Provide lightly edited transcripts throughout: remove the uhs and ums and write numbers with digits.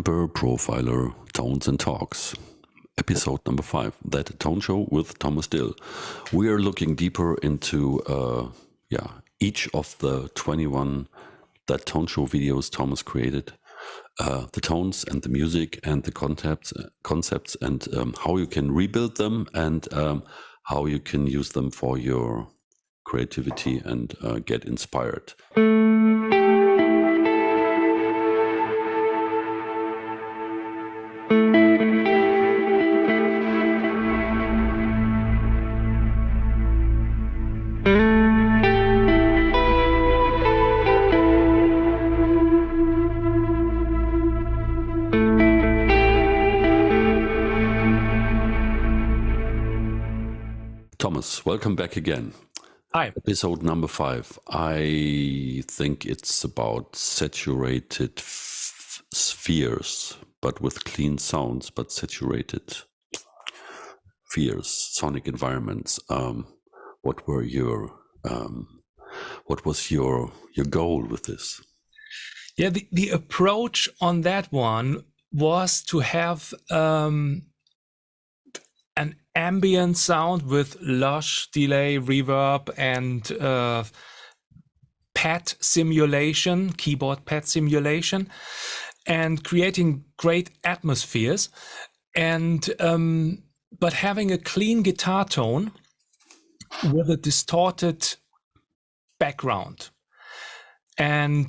Kemper Profiler Tones and Talks, episode number 5, That Tone Show with Thomas Dill. We are looking deeper into each of the 21 That Tone Show videos Thomas created, the tones and the music and the concepts and how you can rebuild them and how you can use them for your creativity and get inspired. Thomas, welcome back again. Hi. Episode number 5. I think it's about saturated spheres, but with clean sounds, but saturated spheres, sonic environments. What was your goal with this? Yeah, the approach on that one was to have an ambient sound with lush delay, reverb, and pad simulation, keyboard pad simulation, and creating great atmospheres, and but having a clean guitar tone with a distorted background. And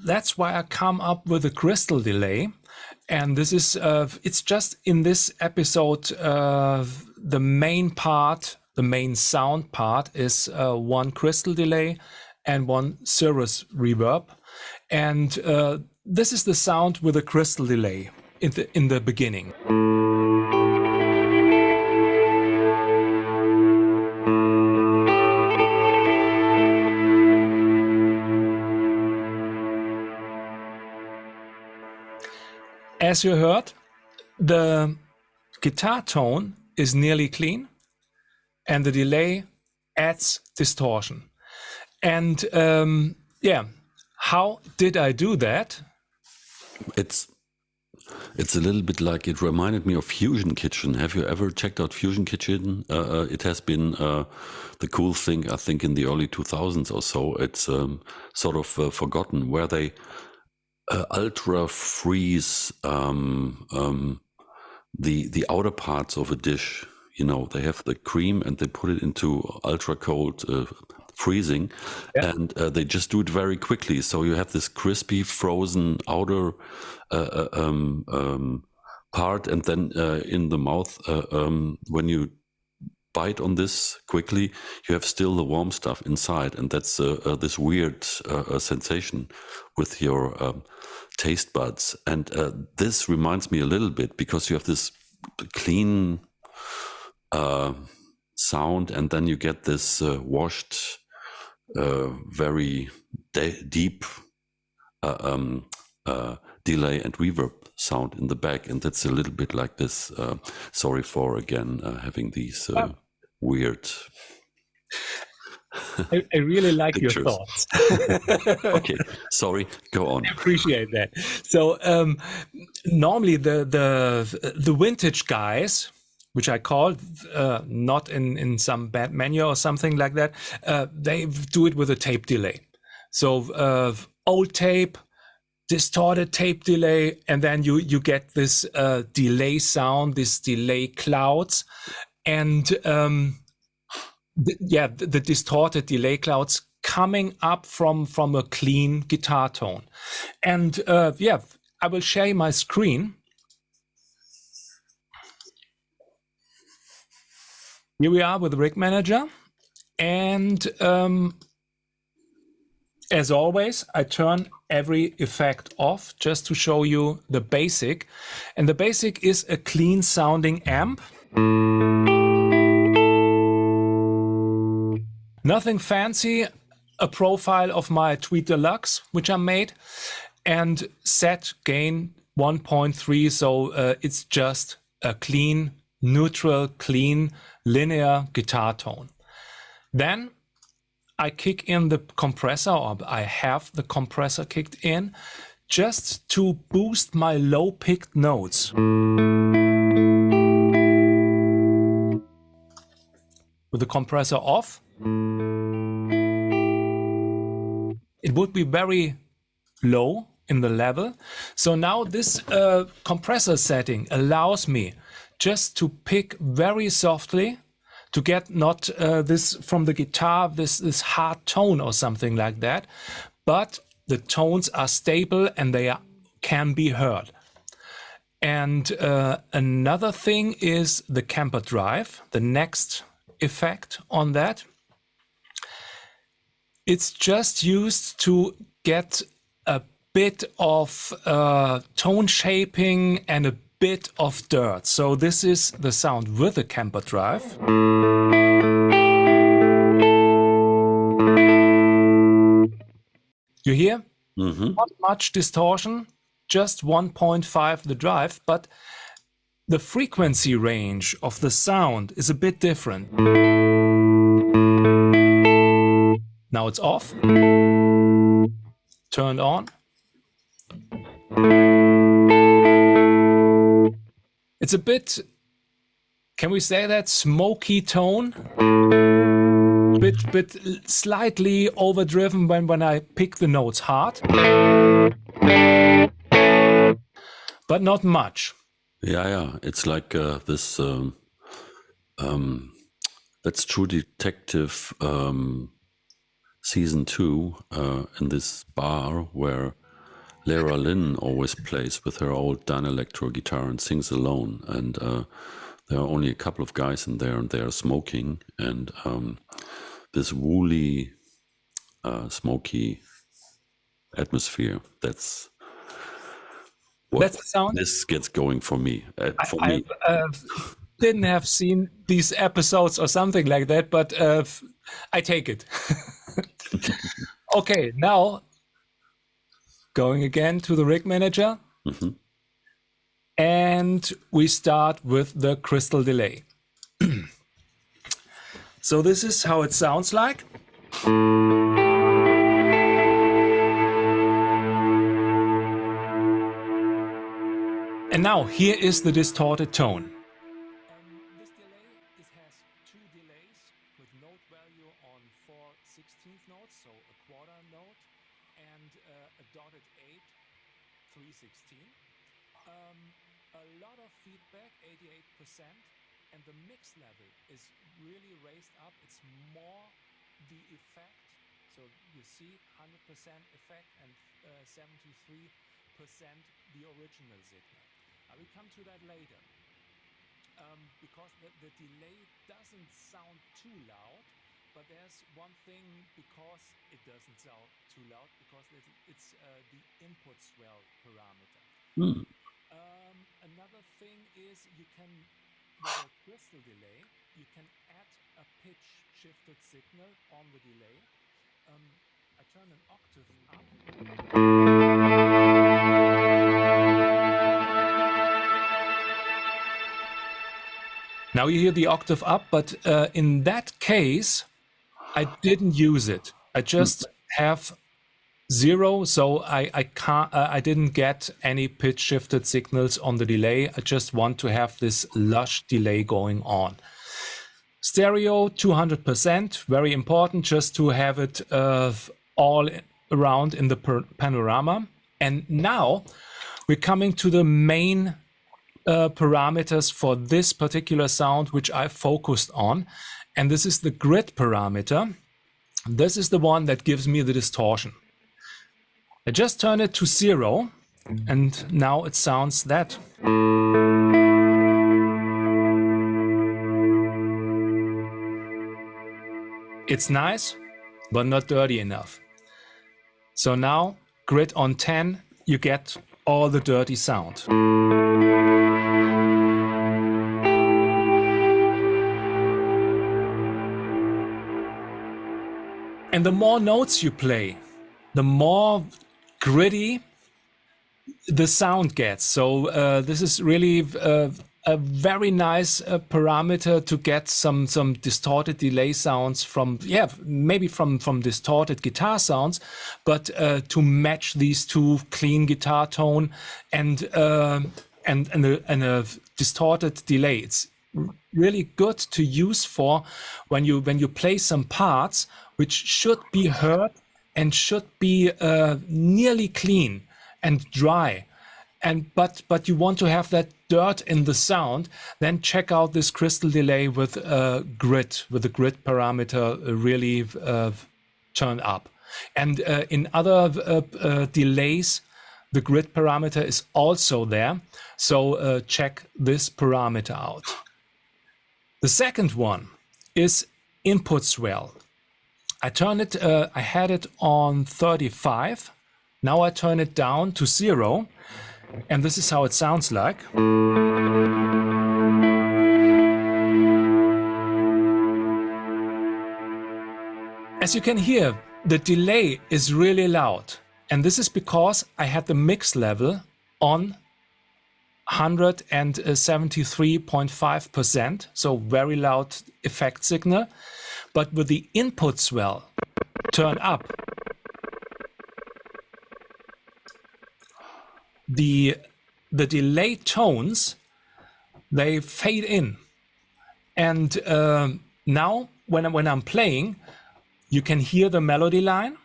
that's why I come up with a crystal delay. And this is, it's just in this episode, the main sound part is one crystal delay and one cirrus reverb. And this is the sound with a crystal delay in the beginning. As you heard, the guitar tone is nearly clean and the delay adds distortion. And how did I do that? It's a little bit like, it reminded me of Fusion Kitchen. Have you ever checked out Fusion Kitchen? It has been the cool thing, I think, in the early 2000s or so. It's sort of forgotten, where they ultra freeze the outer parts of a dish. You know, they have the cream and they put it into ultra cold freezing, and they just do it very quickly. So you have this crispy frozen outer part, and then in the mouth, when you bite on this quickly, you have still the warm stuff inside, and that's this weird sensation with your taste buds. And this reminds me a little bit, because you have this clean sound, and then you get this washed, very deep delay and reverb sound in the back, and that's a little bit like this. Sorry for again having these weird. I really like pictures. Your thoughts. Okay, sorry, go on. I appreciate that. So normally the vintage guys, which I call not in some bad manual or something like that, they do it with a tape delay. So old tape, distorted tape delay, and then you get this delay sound, this delay clouds, and the distorted delay clouds coming up from a clean guitar tone. And I will share my screen. Here we are with the Rig Manager, and as always, I turn every effect off just to show you the basic. And the basic is a clean sounding amp. Nothing fancy, a profile of my Tweed Deluxe, which I made, and set gain 1.3, so it's just a clean, neutral, clean, linear guitar tone. Then I kick in the compressor, or I have the compressor kicked in just to boost my low-picked notes. With the compressor off, it would be very low in the level. So now this compressor setting allows me just to pick very softly, to get not this from the guitar, this hard tone or something like that, but the tones are stable and they can be heard. And another thing is the Kemper drive, the next effect on that. It's just used to get a bit of tone shaping and a bit of dirt. So this is the sound with the Kemper drive. You hear? Not much distortion, just 1.5 the drive, but the frequency range of the sound is a bit different. Now it's off. Turned on. It's a bit, can we say that, smoky tone? Bit slightly overdriven when I pick the notes hard. But not much. Yeah. It's like this. That's True Detective season 2 in this bar where Lara Lynn always plays with her old Dynalectro guitar and sings alone. And there are only a couple of guys in there, and they are smoking. And this woolly, smoky atmosphere. That's what the sound. This gets going for me. I didn't have seen these episodes or something like that, but I take it. Okay, now going again to the rig manager. And we start with the crystal delay. So this is how it sounds like. And now here is the distorted tone. This delay, it has two delays with note value on 4/16 notes, so a quarter note, and a dotted 8, 3/16. A lot of feedback, 88%, and the mix level is really raised up. It's more the effect, so you see 100% effect and 73% the original signal. I will come to that later, because the delay doesn't sound too loud, but there's one thing because it doesn't sound too loud, because it's the input swell parameter. Another thing is you can, with a crystal delay, you can add a pitch shifted signal on the delay. I turn an octave up. Now you hear the octave up, but in that case, I didn't use it. I just have 0, so I didn't get any pitch shifted signals on the delay. I just want to have this lush delay going on. Stereo 200%, very important, just to have it all around in the panorama. And now we're coming to the main parameters for this particular sound, which I focused on. And this is the grid parameter. This is the one that gives me the distortion. I just turn it to 0, and now it sounds that. It's nice, but not dirty enough. So now, grid on 10, you get all the dirty sound. And the more notes you play, the more gritty the sound gets. So this is really a very nice parameter to get some distorted delay sounds from, maybe from distorted guitar sounds, but to match these two, clean guitar tone and a distorted delay. It's really good to use for when you play some parts which should be heard and should be nearly clean and dry. But you want to have that dirt in the sound, then check out this crystal delay with a grid parameter really turned up. And in other delays, the grid parameter is also there. So check this parameter out. The second one is input swell. I had it on 35. Now I turn it down to 0. And this is how it sounds like. As you can hear, the delay is really loud. And this is because I had the mix level on 173.5%, so very loud effect signal. But with the input swell turned up, the delay tones, they fade in. And now when I'm playing, you can hear the melody line,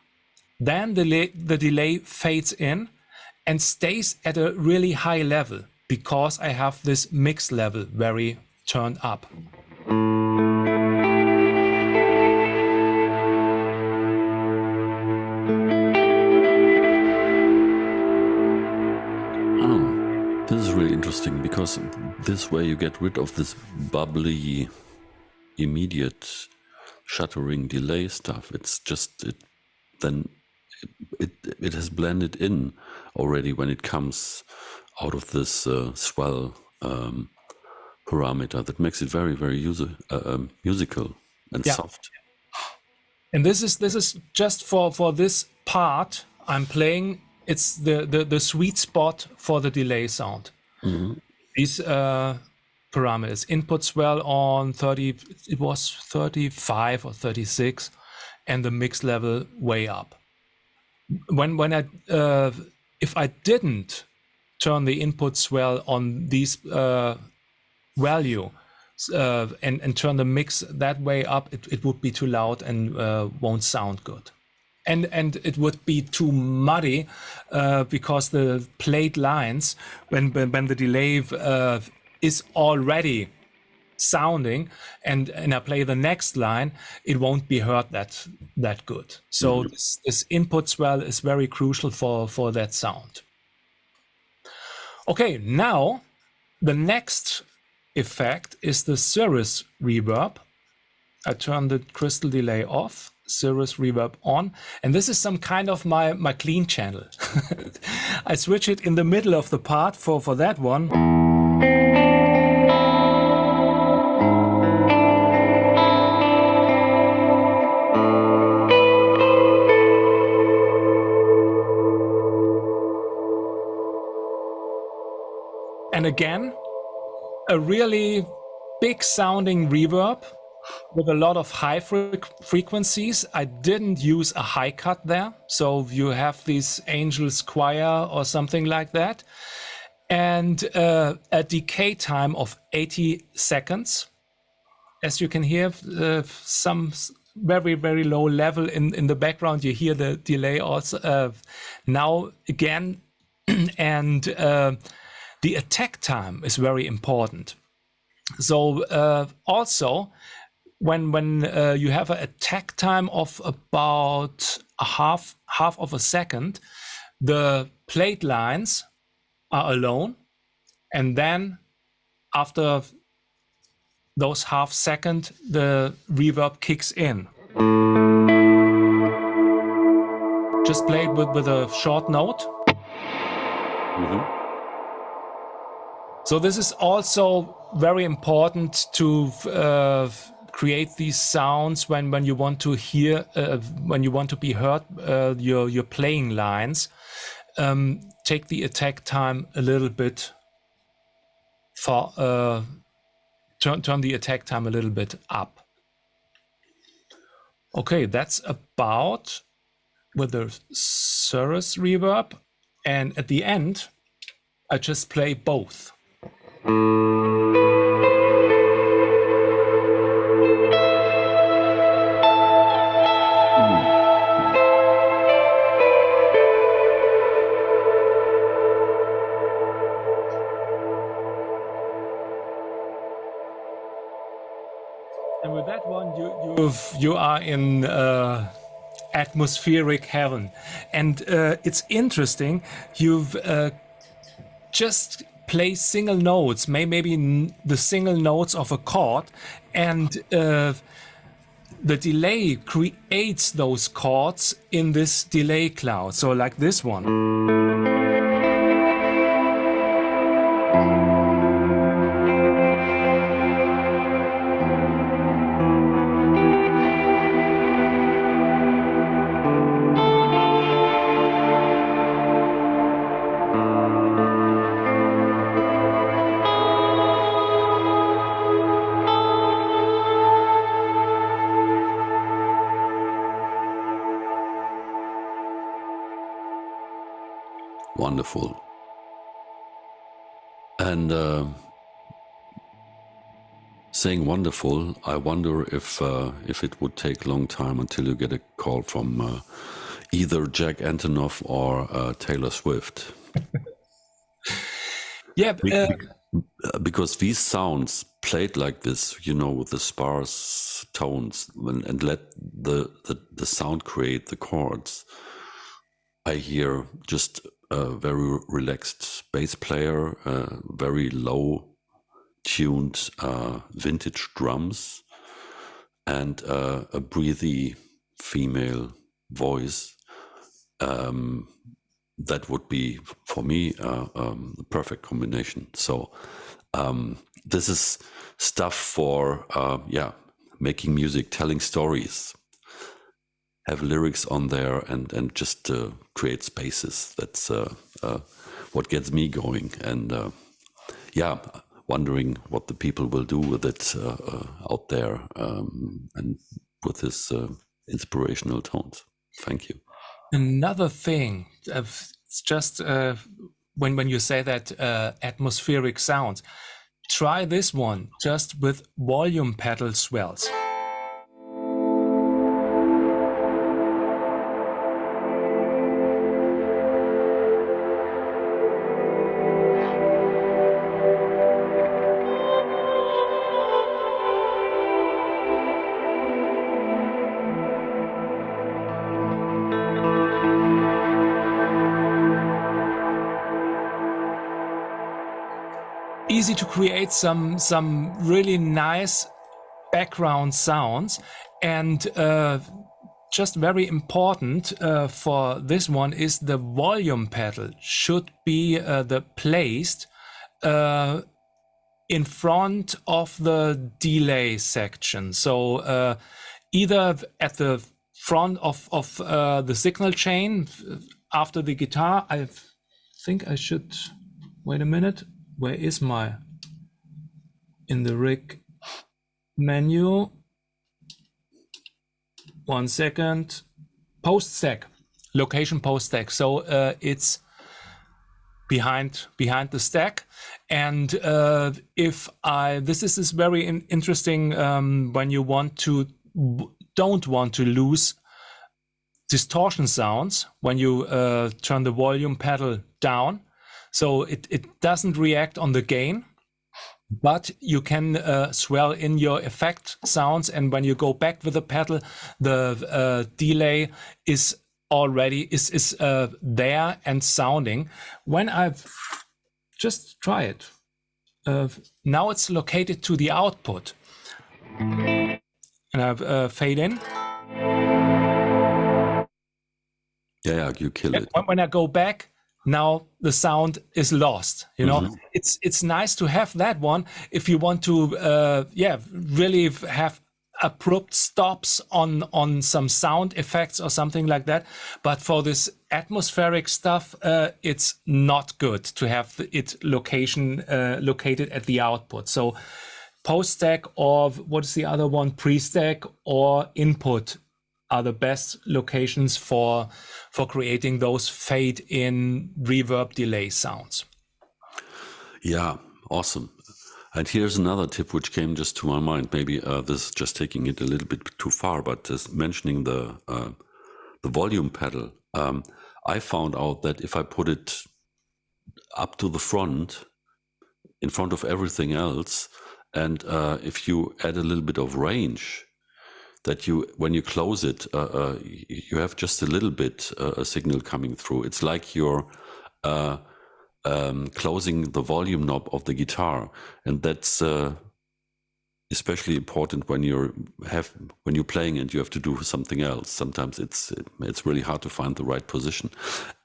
then the delay fades in and stays at a really high level because I have this mix level very turned up. This is really interesting because this way you get rid of this bubbly, immediate shuttering delay stuff. It's just it has blended in already when it comes out of this swell parameter that makes it very, very musical and soft. And this is just for this part I'm playing. It's the sweet spot for the delay sound. Mm-hmm. These parameters, input swell on 30, it was 35 or 36, and the mix level way up. When I if I didn't turn the input swell on these value and turn the mix that way up, it would be too loud and won't sound good. And it would be too muddy because the played lines, when the delay is already sounding and I play the next line, it won't be heard that good. So this input swell is very crucial for that sound. Okay, now the next effect is the cirrus reverb. I turn the crystal delay off, cirrus reverb on, and this is some kind of my clean channel. I switch it in the middle of the part for that one. And again, a really big sounding reverb with a lot of high frequencies. I didn't use a high cut there. So you have this Angel's Choir or something like that. And a decay time of 80 seconds. As you can hear, some very, very low level in the background. You hear the delay also now again. And the attack time is very important. So also, when you have an attack time of about half of a second, the plate lines are alone, and then after those half second, the reverb kicks in. Just play it with a short note. Mm-hmm. So this is also very important to create these sounds when you want to hear, when you want to be heard, your playing lines. Take the attack time a little bit turn the attack time a little bit up. Okay, that's about with the Cirrus reverb, and at the end I just play both. And with that one, you are in atmospheric heaven, and it's interesting. You've just play single notes, maybe the single notes of a chord, and the delay creates those chords in this delay cloud. So like this one. Wonderful. And saying wonderful, I wonder if it would take a long time until you get a call from either Jack Antonoff or Taylor Swift. Yeah, because these sounds played like this, you know, with the sparse tones, and let the sound create the chords. I hear just a very relaxed bass player, very low tuned vintage drums, and a breathy female voice. That would be, for me, the perfect combination. So this is stuff for, making music, telling stories, have lyrics on there, and just create spaces. That's what gets me going. And wondering what the people will do with it out there, and with this inspirational tones. Thank you. Another thing, it's just when you say that atmospheric sounds, try this one just with volume pedal swells. Easy to create some really nice background sounds, and just very important for this one is the volume pedal should be placed in front of the delay section. So either at the front of the signal chain after the guitar. I think I should wait a minute. Where is my in the rig menu? 1 second. Post stack, location post stack. So it's behind the stack. And this is very interesting when you don't want to lose distortion sounds when you turn the volume pedal down. So it doesn't react on the gain, but you can swell in your effect sounds, and when you go back with the pedal, the delay is already there and sounding. When I've just try it, now it's located to the output, and I've fade in. Yeah, you kill it. When I go back, now the sound is lost. You know, it's nice to have that one if you want to really have abrupt stops on some sound effects or something like that. But for this atmospheric stuff, it's not good to have it located at the output. So post stack, or what is the other one, pre-stack or input, are the best locations for creating those fade in reverb delay sounds. Yeah, awesome. And here's another tip which came just to my mind. Maybe this is just taking it a little bit too far, but just mentioning the volume pedal. I found out that if I put it up to the front, in front of everything else, and if you add a little bit of range, that when you close it, you have just a little bit a signal coming through. It's like you're closing the volume knob of the guitar, and that's especially important when you're playing and you have to do something else. Sometimes it's really hard to find the right position,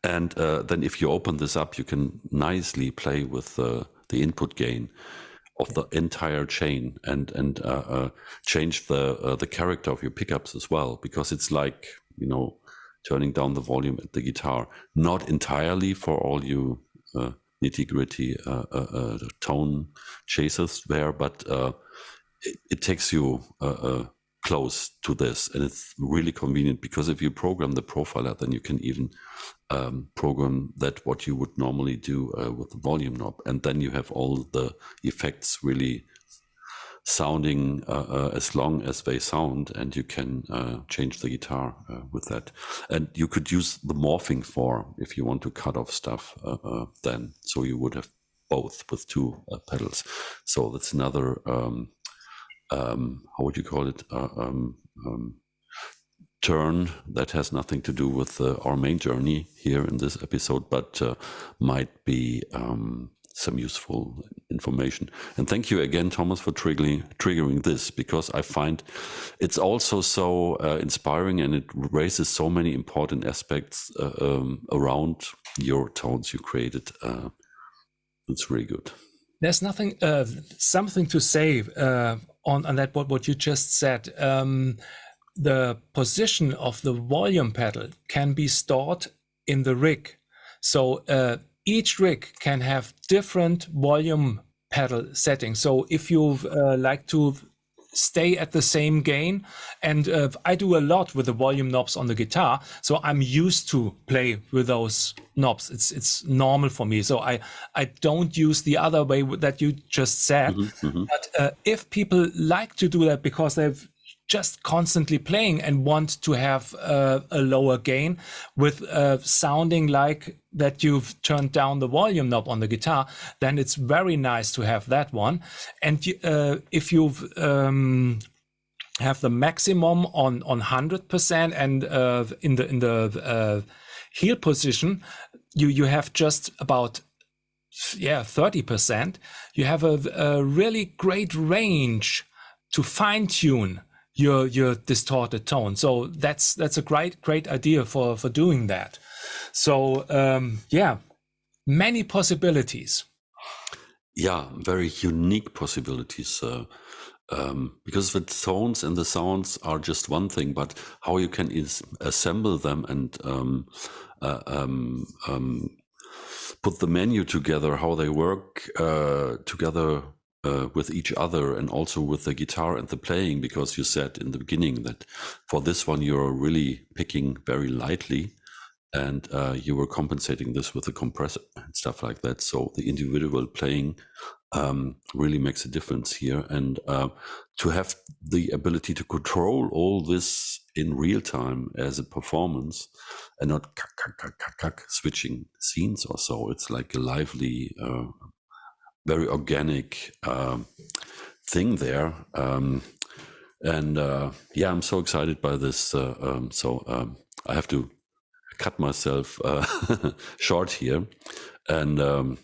and then if you open this up, you can nicely play with the input gain of the entire chain, and change the character of your pickups as well, because it's like, turning down the volume at the guitar, not entirely for all you nitty-gritty tone chasers there, but it takes you close to this, and it's really convenient, because if you program the profiler, then you can even program that what you would normally do with the volume knob, and then you have all the effects really sounding as long as they sound, and you can change the guitar with that. And you could use the morphing form if you want to cut off stuff then, so you would have both with two pedals. So that's another how would you call it, turn that has nothing to do with our main journey here in this episode, but might be some useful information. And thank you again, Thomas, for triggering this, because I find it's also so inspiring, and it raises so many important aspects around your tones you created. It's really good. There's something to say on that, what you just said. The position of the volume pedal can be stored in the rig. So each rig can have different volume pedal settings. So if you like to stay at the same gain, and I do a lot with the volume knobs on the guitar, so I'm used to play with those knobs. It's normal for me. So I don't use the other way that you just said. But if people like to do that because they've just constantly playing and want to have a lower gain with sounding like that you've turned down the volume knob on the guitar, then it's very nice to have that one. And if you've have the maximum on 100% and in the heel position, you have just about 30%. You have a really great range to fine tune your distorted tone. So that's a great idea for doing that. So many possibilities. Yeah, very unique possibilities. Because the tones and the sounds are just one thing, but how you can assemble them and put the menu together, how they work together with each other, and also with the guitar and the playing, because you said in the beginning that for this one you're really picking very lightly, and you were compensating this with the compressor and stuff like that. So the individual playing really makes a difference here, and to have the ability to control all this in real time as a performance, and not switching scenes or so. It's like a lively, very organic thing there, and I'm so excited by this. So I have to cut myself short here, and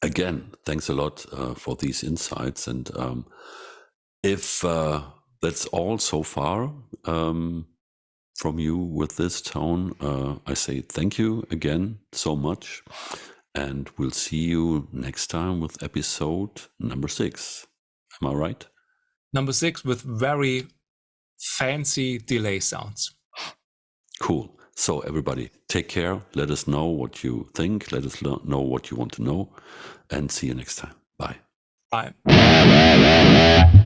again, thanks a lot for these insights. And if that's all so far from you with this tone, I say thank you again so much, and we'll see you next time with episode number 6. Am I right? Number 6 with very fancy delay sounds. Cool. So everybody, take care. Let us know what you think. Let us know what you want to know. And see you next time. Bye. Bye.